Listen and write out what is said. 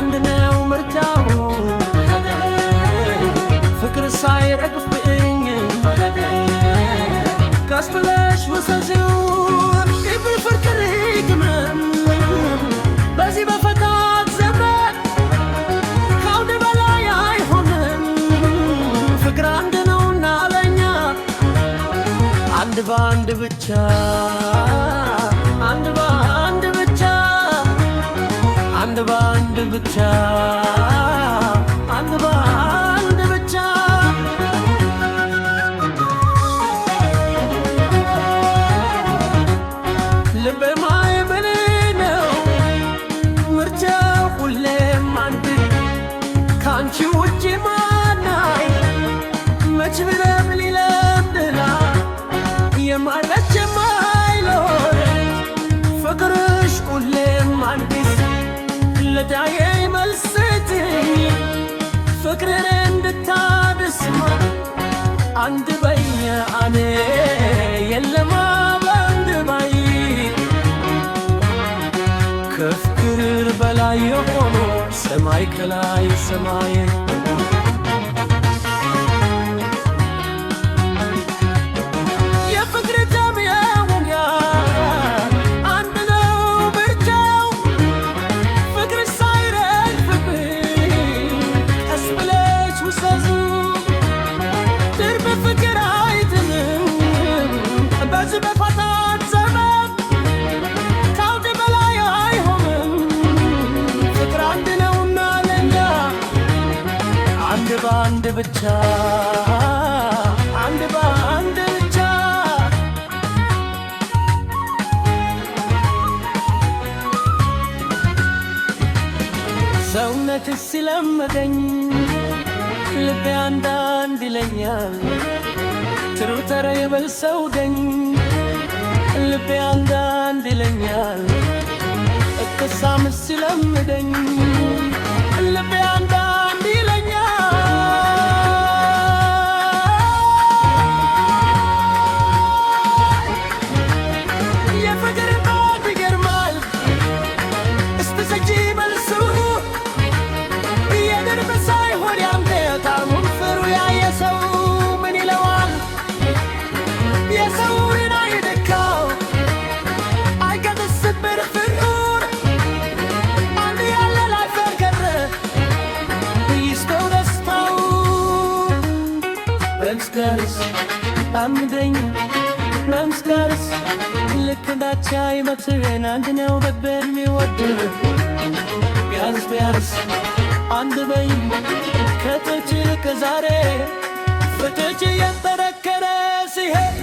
አንድ ነው ምርጫው ፍቅር ሳይረግፍኝ ቀስ ብለሽ ውሰጂው ይብል ፍቅር ይግመም በዚህ በፈታት ዘመን ከአንድ በላይ አይሆንም ፍቅር አንድ ነውና ለኛ አንድ በአንድ ብቻ አንድ በአንድ ብቻ አንድ በአንድ ብቻ አንድ በአንድ ብቻ ልቤ ማይብል ነው ምርጫው ሁሌም አንድ ካንቺ ውጪ ማናይ መች ብለህ ሊለምድና የማይመች የማይኖር ፍቅርሽ ሁሌም አዲስ ለዳዬ መልስትኝ ፍቅርን እንድታድስማ አንድ በኛ አኔ የለማ በአንድ ባይ ከፍቅር በላይ የሆኖ ሰማይ ከላይ ሰማይ አንድ ብቻ አንድ በአንድ ብቻ ሰውነትሽ ሲለመደኝ ልቤ አንዳንድ ይለኛል ትሩተረ የበል ሰው ደኝ ልቤ አንዳንድ ይለኛል እቅሳም ሲለምደኝ ልቤ አንዳንድ ይለኛል የፍቅር ባት ይገርማል እስትሰጂ መልሱ የድርብ ሳይሆን ያምቴታሙን ፍሩ ያየ ሰው ምን ይለዋል የሰውን አይደካው አይቀጥስብር ፍሩር አንድ ያለ ላይ ፈርከረ ይስተው ደስታው በምስጋርስ አምደኝ በምስጋርስ ልክ እንዳቻ ይመትረን አንድ ነው በበር ሚወድ ቢያንስ ቢያንስ አንድ በይ ከጥች ልክ ዛሬ ፍትች እየጠረከረ ሲሄድ